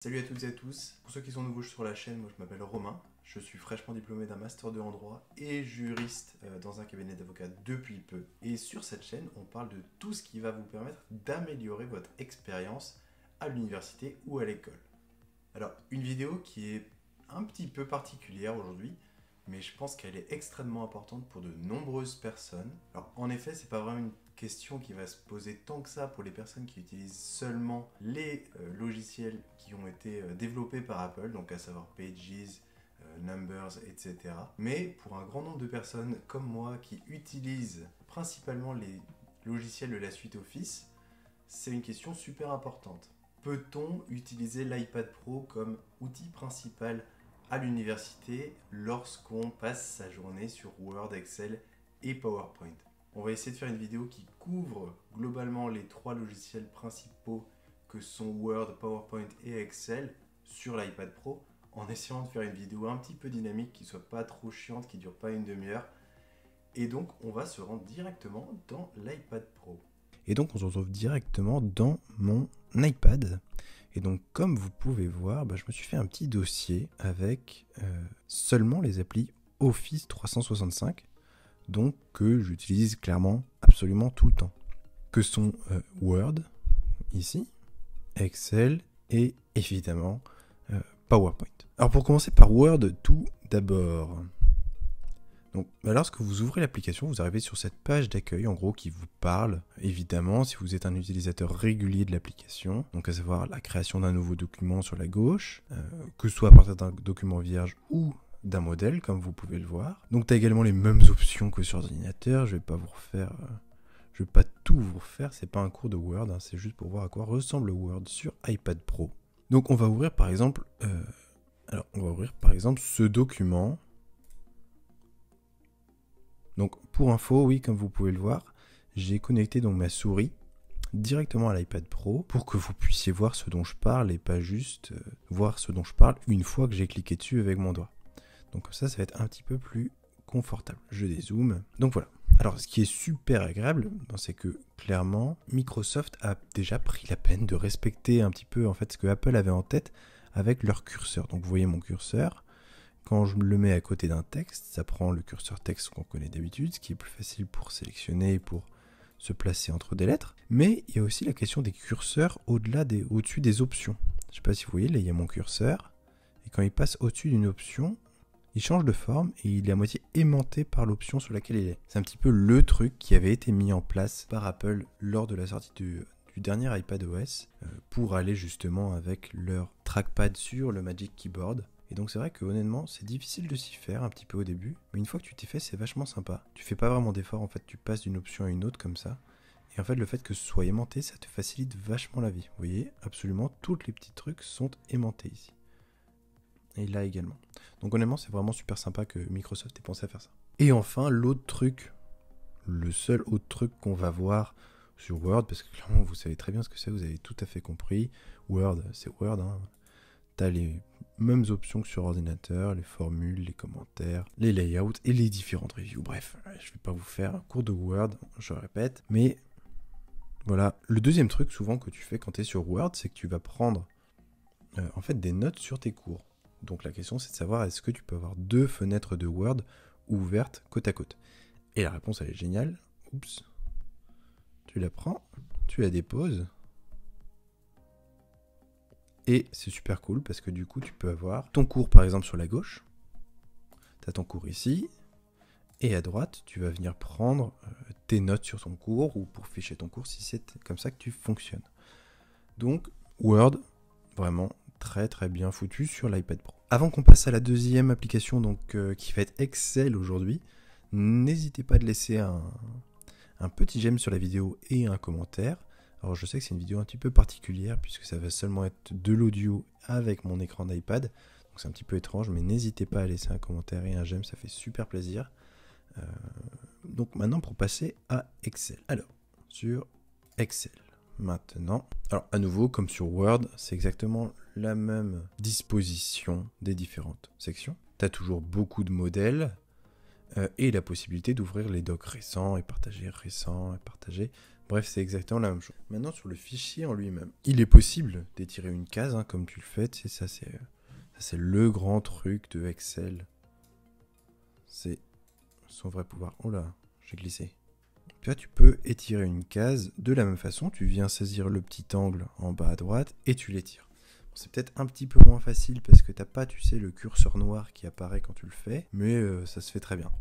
Salut à toutes et à tous. Pour ceux qui sont nouveaux sur la chaîne, moi je m'appelle Romain. Je suis fraîchement diplômé d'un master 2 en droit et juriste dans un cabinet d'avocats depuis peu. Et sur cette chaîne, on parle de tout ce qui va vous permettre d'améliorer votre expérience à l'université ou à l'école. Alors, une vidéo qui est un petit peu particulière aujourd'hui, mais je pense qu'elle est extrêmement importante pour de nombreuses personnes. Alors, en effet, c'est pas vraiment une question qui va se poser tant que ça pour les personnes qui utilisent seulement les logiciels qui ont été développés par Apple, donc à savoir Pages, Numbers, etc. Mais pour un grand nombre de personnes comme moi qui utilisent principalement les logiciels de la suite Office, c'est une question super importante. Peut-on utiliser l'iPad Pro comme outil principal à l'université lorsqu'on passe sa journée sur Word, Excel et PowerPoint? On va essayer de faire une vidéo qui couvre globalement les trois logiciels principaux que sont Word, PowerPoint et Excel sur l'iPad Pro, en essayant de faire une vidéo un petit peu dynamique, qui soit pas trop chiante, qui dure pas une demi-heure. Et donc on va se rendre directement dans l'iPad Pro. Et donc on se retrouve directement dans mon iPad. Et donc comme vous pouvez voir, je me suis fait un petit dossier avec seulement les applis Office 365, donc que j'utilise clairement absolument tout le temps. Que sont Word, ici, Excel et évidemment PowerPoint. Alors pour commencer par Word tout d'abord. Donc, lorsque vous ouvrez l'application, vous arrivez sur cette page d'accueil, en gros, qui vous parle, évidemment, si vous êtes un utilisateur régulier de l'application, donc à savoir la création d'un nouveau document sur la gauche, que ce soit à partir d'un document vierge ou d'un modèle, comme vous pouvez le voir. Donc, tu as également les mêmes options que sur ordinateur. Je vais pas tout vous refaire, c'est pas un cours de Word, c'est juste pour voir à quoi ressemble Word sur iPad Pro. Donc, on va ouvrir par exemple, ce document. Donc pour info, oui, comme vous pouvez le voir, j'ai connecté donc ma souris directement à l'iPad Pro pour que vous puissiez voir ce dont je parle et pas juste voir ce dont je parle une fois que j'ai cliqué dessus avec mon doigt. Donc ça va être un petit peu plus confortable. Je dézoome. Donc voilà. Alors ce qui est super agréable, c'est que clairement Microsoft a déjà pris la peine de respecter un petit peu en fait ce que Apple avait en tête avec leur curseur. Donc vous voyez mon curseur. Quand je le mets à côté d'un texte, ça prend le curseur texte qu'on connaît d'habitude, ce qui est plus facile pour sélectionner et pour se placer entre des lettres. Mais il y a aussi la question des curseurs au-dessus des options. Je ne sais pas si vous voyez, là il y a mon curseur, et quand il passe au-dessus d'une option, il change de forme et il est à moitié aimanté par l'option sur laquelle il est. C'est un petit peu le truc qui avait été mis en place par Apple lors de la sortie du dernier iPadOS pour aller justement avec leur trackpad sur le Magic Keyboard. Et donc c'est vrai que honnêtement c'est difficile de s'y faire un petit peu au début, mais une fois que tu t'y fais c'est vachement sympa. Tu fais pas vraiment d'effort en fait, tu passes d'une option à une autre comme ça. Et en fait le fait que ce soit aimanté ça te facilite vachement la vie. Vous voyez, absolument tous les petits trucs sont aimantés ici. Et là également. Donc honnêtement c'est vraiment super sympa que Microsoft ait pensé à faire ça. Et enfin l'autre truc, le seul autre truc qu'on va voir sur Word, parce que clairement vous savez très bien ce que c'est, vous avez tout à fait compris. Word c'est Word, T'as les mêmes options que sur ordinateur, les formules, les commentaires, les layouts et les différentes reviews. Bref, je vais pas vous faire un cours de Word, je répète, mais voilà. Le deuxième truc souvent que tu fais quand tu es sur Word, c'est que tu vas prendre en fait des notes sur tes cours. Donc la question c'est de savoir est-ce que tu peux avoir deux fenêtres de Word ouvertes côte à côte. Et la réponse elle est géniale. Oups. Tu la prends, tu la déposes. Et c'est super cool parce que du coup, tu peux avoir ton cours par exemple sur la gauche. Tu as ton cours ici. Et à droite, tu vas venir prendre tes notes sur ton cours ou pour ficher ton cours si c'est comme ça que tu fonctionnes. Donc, Word, vraiment très très bien foutu sur l'iPad Pro. Avant qu'on passe à la deuxième application donc, qui va être Excel aujourd'hui, n'hésitez pas à laisser un petit j'aime sur la vidéo et un commentaire. Alors je sais que c'est une vidéo un petit peu particulière puisque ça va seulement être de l'audio avec mon écran d'iPad. Donc c'est un petit peu étrange, mais n'hésitez pas à laisser un commentaire et un j'aime, ça fait super plaisir. Donc maintenant pour passer à Excel. Alors, sur Excel, maintenant. Alors à nouveau, comme sur Word, c'est exactement la même disposition des différentes sections. Tu as toujours beaucoup de modèles. Et la possibilité d'ouvrir les docs récents et partager. Bref, c'est exactement la même chose. Maintenant, sur le fichier en lui-même, il est possible d'étirer une case, hein, comme tu le fais. Tu sais, ça, c'est le grand truc de Excel. C'est son vrai pouvoir. Oh là, j'ai glissé. Puis là, tu peux étirer une case de la même façon. Tu viens saisir le petit angle en bas à droite et tu l'étires. Bon, c'est peut-être un petit peu moins facile parce que t'as pas, tu sais, le curseur noir qui apparaît quand tu le fais, mais ça se fait très bien.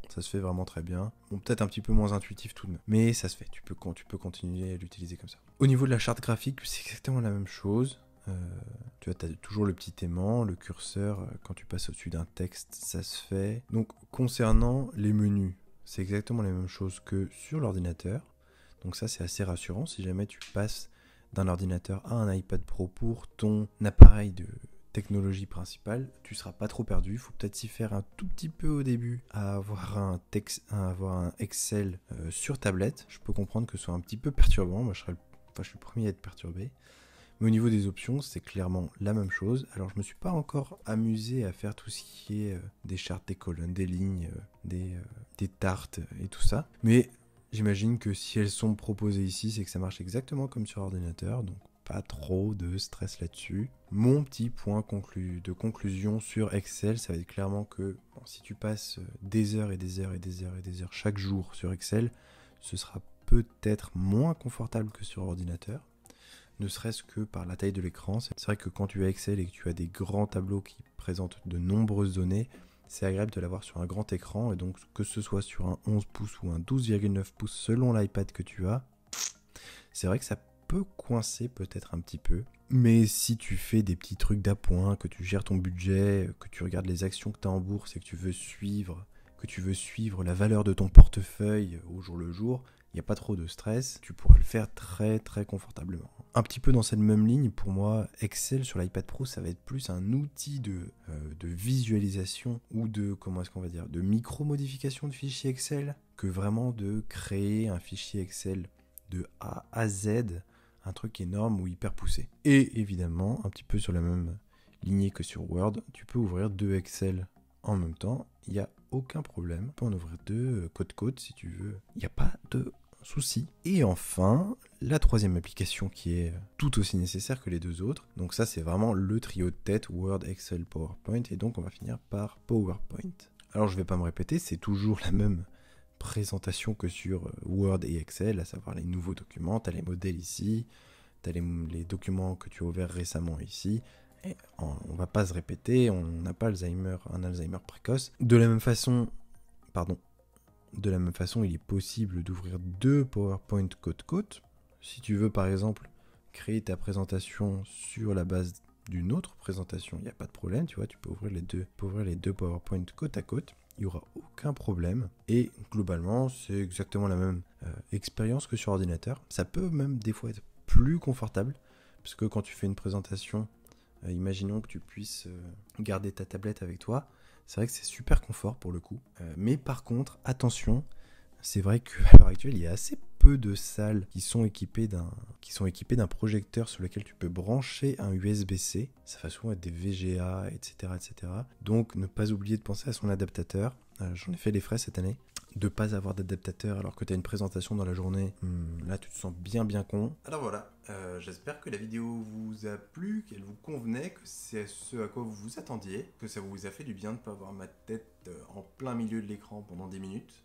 Ça se fait vraiment très bien. Bon, peut-être un petit peu moins intuitif tout de même. Mais ça se fait. Tu peux continuer à l'utiliser comme ça. Au niveau de la charte graphique, c'est exactement la même chose. Tu as toujours le petit aimant, le curseur, quand tu passes au-dessus d'un texte, ça se fait. Donc, concernant les menus, c'est exactement la même chose que sur l'ordinateur. Donc ça, c'est assez rassurant. Si jamais tu passes d'un ordinateur à un iPad Pro pour ton appareil de technologie principale, tu seras pas trop perdu. Il faut peut-être s'y faire un tout petit peu au début à avoir un Excel sur tablette. Je peux comprendre que ce soit un petit peu perturbant. Moi, je suis le premier à être perturbé. Mais au niveau des options, c'est clairement la même chose. Alors, je me suis pas encore amusé à faire tout ce qui est des chartes, des colonnes, des lignes, des tartes et tout ça. Mais j'imagine que si elles sont proposées ici, c'est que ça marche exactement comme sur ordinateur. Donc, pas trop de stress là-dessus. Mon petit point de conclusion sur Excel, ça va être clairement que bon, si tu passes des heures et des heures et des heures et des heures chaque jour sur Excel, ce sera peut-être moins confortable que sur ordinateur. Ne serait-ce que par la taille de l'écran. C'est vrai que quand tu as Excel et que tu as des grands tableaux qui présentent de nombreuses données, c'est agréable de l'avoir sur un grand écran, et donc que ce soit sur un 11 pouces ou un 12,9 pouces selon l'iPad que tu as, c'est vrai que ça peut coincer peut-être un petit peu. Mais si tu fais des petits trucs d'appoint, que tu gères ton budget, que tu regardes les actions que tu as en bourse et que tu veux suivre la valeur de ton portefeuille au jour le jour, il n'y a pas trop de stress, tu pourras le faire très très confortablement. Un petit peu dans cette même ligne, pour moi, Excel sur l'iPad Pro, ça va être plus un outil de visualisation ou de micro-modification de fichiers Excel que vraiment de créer un fichier Excel de A à Z, un truc énorme ou hyper poussé. Et évidemment, un petit peu sur la même lignée que sur Word, tu peux ouvrir 2 Excel en même temps, il n'y a aucun problème. Tu peux en ouvrir 2 côte-côte si tu veux. Il n'y a pas de souci. Et enfin, la troisième application qui est tout aussi nécessaire que les deux autres. Donc ça, c'est vraiment le trio de tête, Word, Excel, PowerPoint. Et donc, on va finir par PowerPoint. Alors, je ne vais pas me répéter, c'est toujours la même présentation que sur Word et Excel, à savoir les nouveaux documents. Tu as les modèles ici, tu as les documents que tu as ouverts récemment ici. Et on va pas se répéter, on n'a pas un Alzheimer précoce. De la même façon, il est possible d'ouvrir 2 PowerPoint côte-côte. Si tu veux par exemple créer ta présentation sur la base d'une autre présentation, il n'y a pas de problème, tu vois, tu peux ouvrir les deux PowerPoint côte à côte. Il n'y aura aucun problème. Et globalement, c'est exactement la même expérience que sur ordinateur. Ça peut même des fois être plus confortable, parce que quand tu fais une présentation, imaginons que tu puisses garder ta tablette avec toi. C'est vrai que c'est super confort pour le coup. Mais par contre, attention, c'est vrai qu'à l'heure actuelle, il y a assez peu de salles qui sont équipées d'un projecteur sur lequel tu peux brancher un USB-C. Ça va souvent être des VGA, etc., etc. Donc, ne pas oublier de penser à son adaptateur. J'en ai fait les frais cette année. De pas avoir d'adaptateur alors que tu as une présentation dans la journée, là tu te sens bien con. Alors voilà, j'espère que la vidéo vous a plu, qu'elle vous convenait, que c'est ce à quoi vous vous attendiez, que ça vous a fait du bien de ne pas avoir ma tête en plein milieu de l'écran pendant 10 minutes.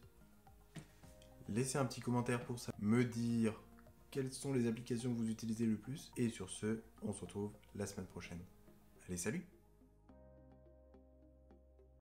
Laissez un petit commentaire pour ça, me dire quelles sont les applications que vous utilisez le plus, et sur ce, on se retrouve la semaine prochaine. Allez, salut!